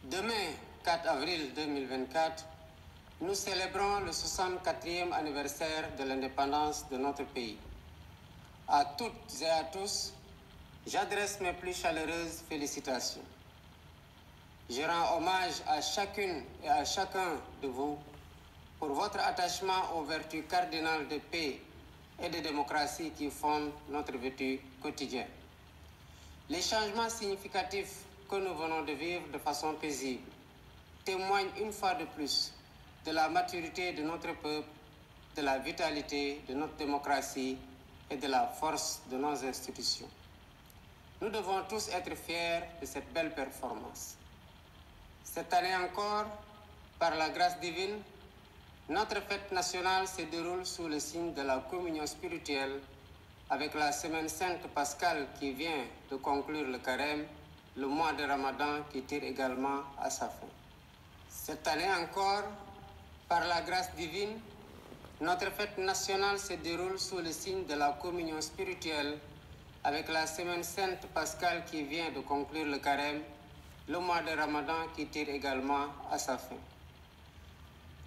Demain, 4 avril 2024, nous célébrons le 64e anniversaire de l'indépendance de notre pays. À toutes et à tous, j'adresse mes plus chaleureuses félicitations. Je rends hommage à chacune et à chacun de vous pour votre attachement aux vertus cardinales de paix et de démocratie qui fondent notre vécu quotidien. Les changements significatifs que nous venons de vivre de façon paisible témoignent une fois de plus de la maturité de notre peuple, de la vitalité de notre démocratie et de la force de nos institutions. Nous devons tous être fiers de cette belle performance. Cette année encore, par la grâce divine, notre fête nationale se déroule sous le signe de la communion spirituelle avec la semaine sainte pascale qui vient de conclure le carême, le mois de Ramadan qui tire également à sa fin. Cette année encore, par la grâce divine, notre fête nationale se déroule sous le signe de la communion spirituelle avec la semaine sainte pascale qui vient de conclure le carême, le mois de Ramadan qui tire également à sa fin.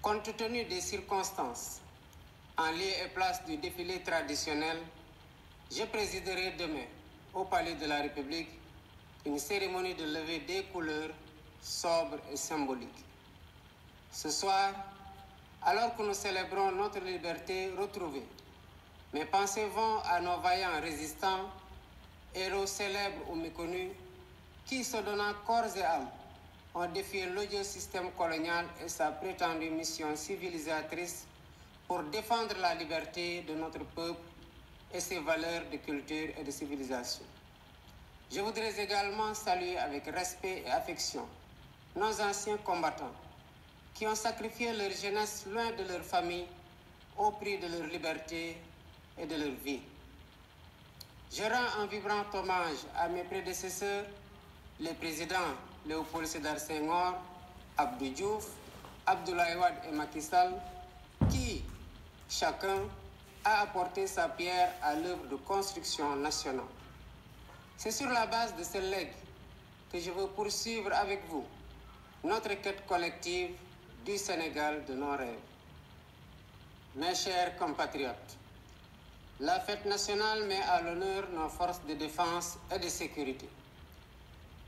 Compte tenu des circonstances, en lieu et place du défilé traditionnel, je présiderai demain, au Palais de la République, une cérémonie de levée des couleurs sobre et symbolique. Ce soir, alors que nous célébrons notre liberté retrouvée, mes pensées vont à nos vaillants résistants, héros célèbres ou méconnus, qui, se donnant corps et âme, ont défié l'odieux système colonial et sa prétendue mission civilisatrice pour défendre la liberté de notre peuple et ses valeurs de culture et de civilisation. Je voudrais également saluer avec respect et affection nos anciens combattants qui ont sacrifié leur jeunesse loin de leur famille au prix de leur liberté et de leur vie. Je rends un vibrant hommage à mes prédécesseurs, les présidents Léopold Sédar Senghor, Abdou Diouf, Abdoulaye Wade et Macky Sall, qui, chacun, a apporté sa pierre à l'œuvre de construction nationale. C'est sur la base de ce legs que je veux poursuivre avec vous notre quête collective du Sénégal de nos rêves. Mes chers compatriotes, la fête nationale met à l'honneur nos forces de défense et de sécurité.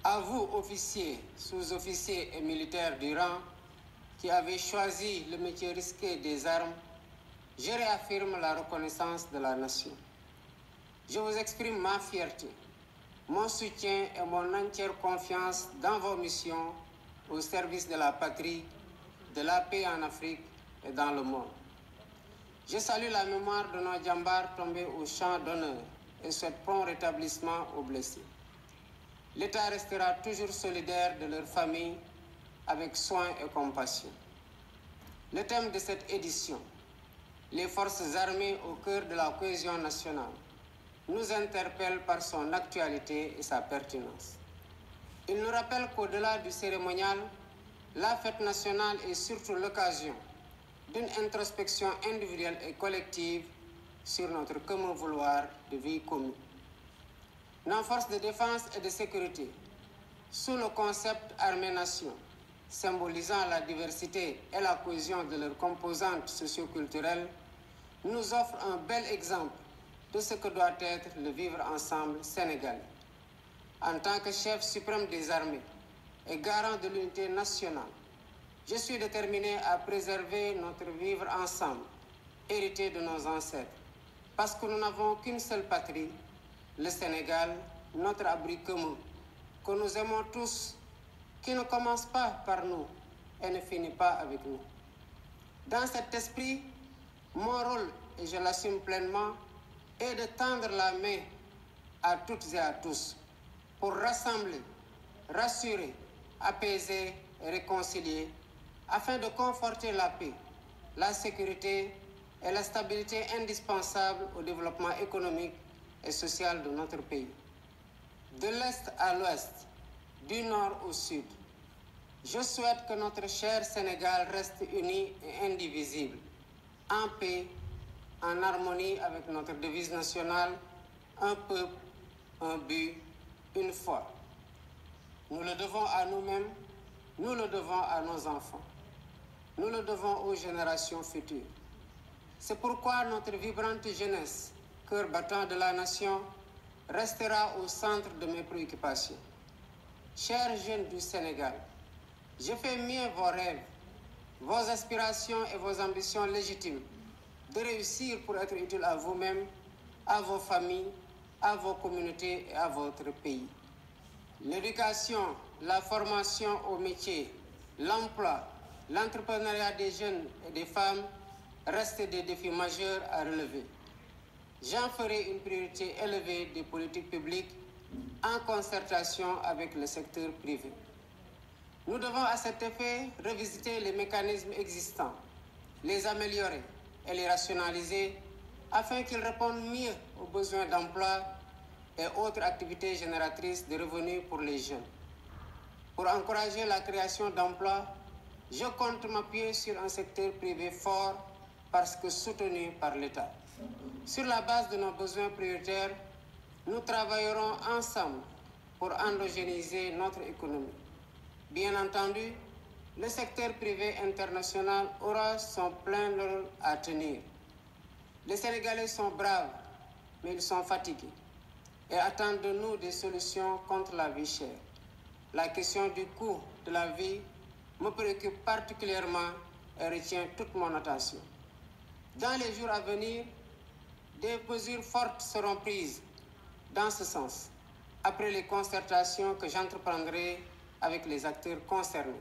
À vous, officiers, sous-officiers et militaires du rang, qui avez choisi le métier risqué des armes, je réaffirme la reconnaissance de la nation. Je vous exprime ma fierté, mon soutien et mon entière confiance dans vos missions au service de la patrie, de la paix en Afrique et dans le monde. Je salue la mémoire de nos djambars tombés au champ d'honneur et souhaite prompt rétablissement aux blessés. L'État restera toujours solidaire de leurs familles avec soin et compassion. Le thème de cette édition, les forces armées au cœur de la cohésion nationale, nous interpelle par son actualité et sa pertinence. Il nous rappelle qu'au-delà du cérémonial, la fête nationale est surtout l'occasion d'une introspection individuelle et collective sur notre commun vouloir de vie commune. Nos forces de défense et de sécurité, sous le concept armée-nation, symbolisant la diversité et la cohésion de leurs composantes socio-culturelles, nous offrent un bel exemple de ce que doit être le vivre ensemble sénégalais. En tant que chef suprême des armées et garant de l'unité nationale, je suis déterminé à préserver notre vivre ensemble, hérité de nos ancêtres, parce que nous n'avons qu'une seule patrie, le Sénégal, notre abri commun, que nous aimons tous, qui ne commence pas par nous et ne finit pas avec nous. Dans cet esprit, mon rôle, et je l'assume pleinement, est de tendre la main à toutes et à tous pour rassembler, rassurer, apaiser et réconcilier afin de conforter la paix, la sécurité et la stabilité indispensables au développement économique et social de notre pays. De l'Est à l'Ouest, du Nord au Sud, je souhaite que notre cher Sénégal reste uni et indivisible, en paix, en harmonie avec notre devise nationale, un peuple, un but, une foi. Nous le devons à nous-mêmes, Nous le devons à nos enfants. Nous le devons aux générations futures. C'est pourquoi notre vibrante jeunesse, cœur battant de la nation, restera au centre de mes préoccupations. Chers jeunes du Sénégal, je fais mieux vos rêves, vos aspirations et vos ambitions légitimes de réussir pour être utile à vous-même, à vos familles, à vos communautés et à votre pays. L'éducation, la formation au métier, l'emploi, l'entrepreneuriat des jeunes et des femmes restent des défis majeurs à relever. J'en ferai une priorité élevée des politiques publiques en concertation avec le secteur privé. Nous devons à cet effet revisiter les mécanismes existants, les améliorer et les rationaliser afin qu'ils répondent mieux aux besoins d'emploi et autres activités génératrices de revenus pour les jeunes. Pour encourager la création d'emplois, je compte m'appuyer sur un secteur privé fort parce que soutenu par l'État. Sur la base de nos besoins prioritaires, nous travaillerons ensemble pour endogéniser notre économie. Bien entendu, le secteur privé international aura son plein rôle à tenir. Les Sénégalais sont braves, mais ils sont fatigués et attendent de nous des solutions contre la vie chère. La question du coût de la vie me préoccupe particulièrement et retient toute mon attention. Dans les jours à venir, des mesures fortes seront prises dans ce sens, après les concertations que j'entreprendrai avec les acteurs concernés.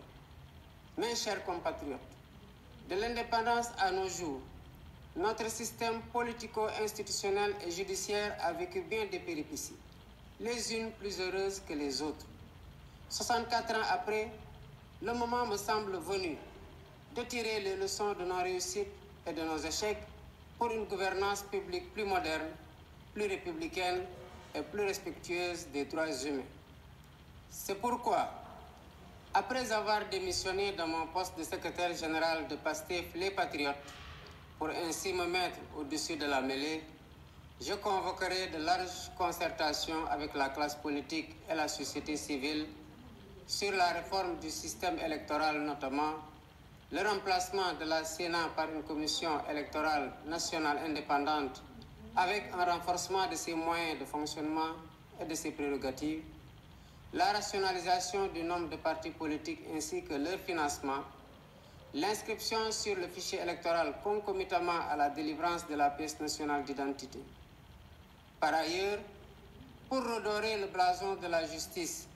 Mes chers compatriotes, de l'indépendance à nos jours, notre système politico-institutionnel et judiciaire a vécu bien des péripéties, les unes plus heureuses que les autres. 64 ans après, le moment me semble venu de tirer les leçons de nos réussites et de nos échecs pour une gouvernance publique plus moderne, plus républicaine et plus respectueuse des droits humains. C'est pourquoi, après avoir démissionné de mon poste de secrétaire général de PASTEF Les Patriotes, pour ainsi me mettre au-dessus de la mêlée, je convoquerai de larges concertations avec la classe politique et la société civile sur la réforme du système électoral notamment, le remplacement de la Sénat par une commission électorale nationale indépendante avec un renforcement de ses moyens de fonctionnement et de ses prérogatives, la rationalisation du nombre de partis politiques ainsi que leur financement, l'inscription sur le fichier électoral concomitamment à la délivrance de la pièce nationale d'identité. Par ailleurs, pour redorer le blason de la justice,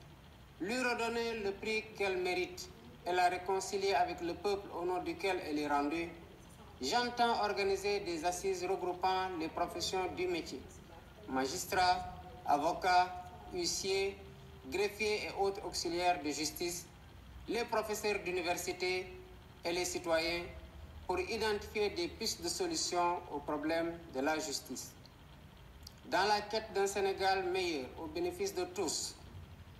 lui redonner le prix qu'elle mérite et la réconcilier avec le peuple au nom duquel elle est rendue, j'entends organiser des assises regroupant les professions du métier, magistrats, avocats, huissiers, greffiers et autres auxiliaires de justice, les professeurs d'université et les citoyens pour identifier des pistes de solutions aux problèmes de la justice. Dans la quête d'un Sénégal meilleur au bénéfice de tous,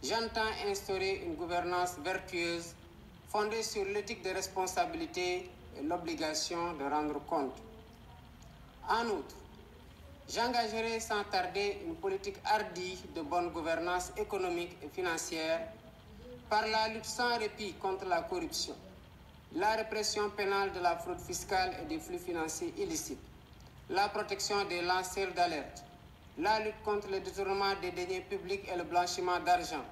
j'entends instaurer une gouvernance vertueuse fondée sur l'éthique de responsabilité et l'obligation de rendre compte. En outre, j'engagerai sans tarder une politique hardie de bonne gouvernance économique et financière par la lutte sans répit contre la corruption, la répression pénale de la fraude fiscale et des flux financiers illicites, la protection des lanceurs d'alerte, la lutte contre le détournement des deniers publics et le blanchiment d'argent,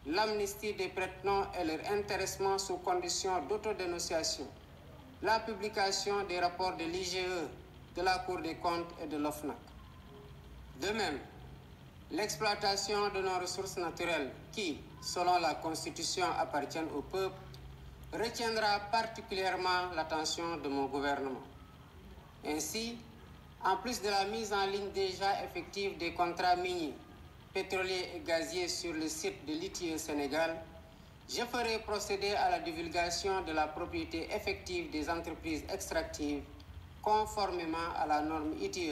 l'amnistie des prête-noms et leur intéressement sous condition d'autodénonciation, la publication des rapports de l'IGE, de la Cour des comptes et de l'OFNAC. De même, l'exploitation de nos ressources naturelles qui, selon la Constitution, appartiennent au peuple, retiendra particulièrement l'attention de mon gouvernement. Ainsi, en plus de la mise en ligne déjà effective des contrats miniers, pétroliers et gaziers sur le site de l'ITIE Sénégal, je ferai procéder à la divulgation de la propriété effective des entreprises extractives conformément à la norme ITIE,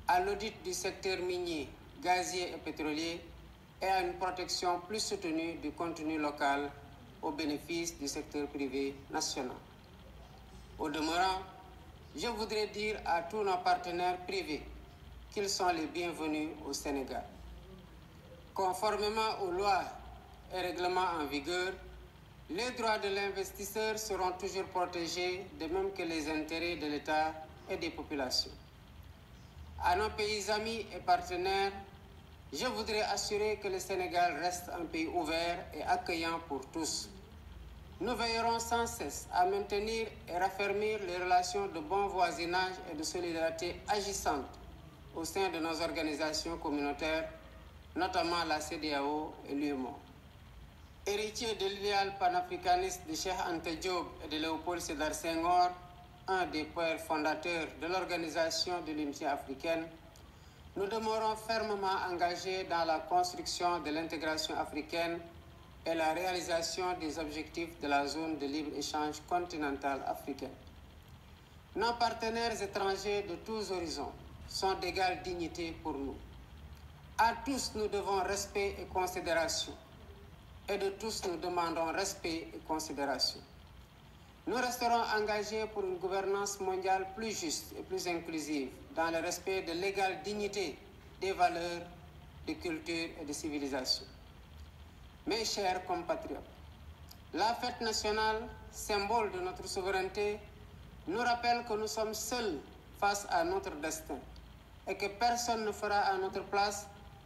à l'audit du secteur minier, gazier et pétrolier et à une protection plus soutenue du contenu local au bénéfice du secteur privé national. Au demeurant, je voudrais dire à tous nos partenaires privés qu'ils sont les bienvenus au Sénégal. Conformément aux lois et règlements en vigueur, Les droits de l'investisseur seront toujours protégés, de même que les intérêts de l'État et des populations. À nos pays amis et partenaires, je voudrais assurer que le Sénégal reste un pays ouvert et accueillant pour tous. Nous veillerons sans cesse à maintenir et raffermir les relations de bon voisinage et de solidarité agissantes au sein de nos organisations communautaires, notamment la CEDEAO et l'UEMOA. Héritier de l'idéal panafricaniste de Cheikh Anta Diop et de Léopold Sédar Senghor, un des pères fondateurs de l'Organisation de l'Unité africaine, nous demeurons fermement engagés dans la construction de l'intégration africaine et la réalisation des objectifs de la zone de libre-échange continentale africaine. Nos partenaires étrangers de tous horizons sont d'égale dignité pour nous. À tous, nous devons respect et considération. Et de tous, nous demandons respect et considération. Nous resterons engagés pour une gouvernance mondiale plus juste et plus inclusive, dans le respect de l'égale dignité des valeurs, de culture et de civilisation. Mes chers compatriotes, la fête nationale, symbole de notre souveraineté, nous rappelle que nous sommes seuls face à notre destin et que personne ne fera à notre place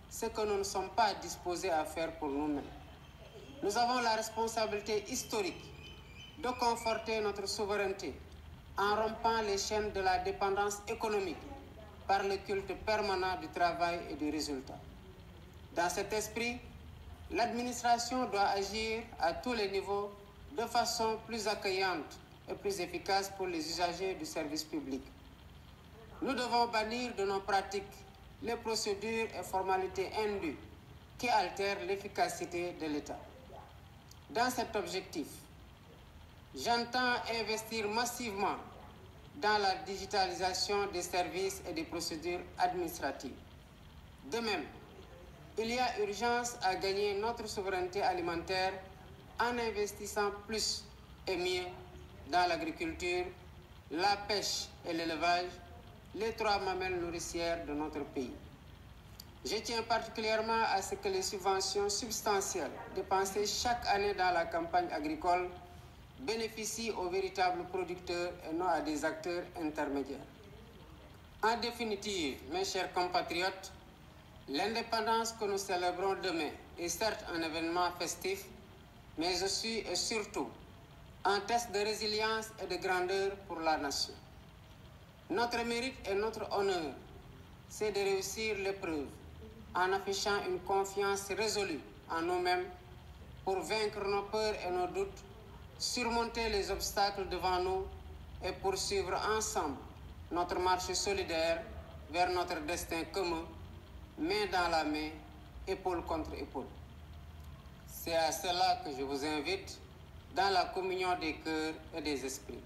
ce que nous ne sommes pas disposés à faire pour nous-mêmes. Nous avons la responsabilité historique de conforter notre souveraineté en rompant les chaînes de la dépendance économique par le culte permanent du travail et du résultat. Dans cet esprit, l'administration doit agir à tous les niveaux de façon plus accueillante et plus efficace pour les usagers du service public. Nous devons bannir de nos pratiques les procédures et formalités indues qui altèrent l'efficacité de l'État. Dans cet objectif, j'entends investir massivement dans la digitalisation des services et des procédures administratives. De même, il y a urgence à gagner notre souveraineté alimentaire en investissant plus et mieux dans l'agriculture, la pêche et l'élevage, les trois mamelles nourricières de notre pays. Je tiens particulièrement à ce que les subventions substantielles dépensées chaque année dans la campagne agricole bénéficient aux véritables producteurs et non à des acteurs intermédiaires. En définitive, mes chers compatriotes, l'indépendance que nous célébrons demain est certes un événement festif, mais aussi et surtout un test de résilience et de grandeur pour la nation. Notre mérite et notre honneur, c'est de réussir l'épreuve en affichant une confiance résolue en nous-mêmes pour vaincre nos peurs et nos doutes, surmonter les obstacles devant nous et poursuivre ensemble notre marche solidaire vers notre destin commun, main dans la main, épaule contre épaule. C'est à cela que je vous invite dans la communion des cœurs et des esprits.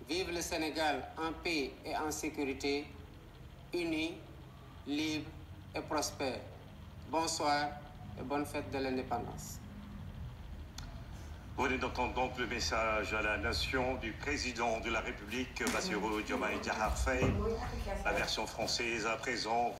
Vive le Sénégal en paix et en sécurité, unis, libres et prospères. Bonsoir et bonne fête de l'indépendance. Vous venez d'entendre donc le message à la nation du président de la République, Bassirou Diomaye Diakhar Faye, la version française à présent.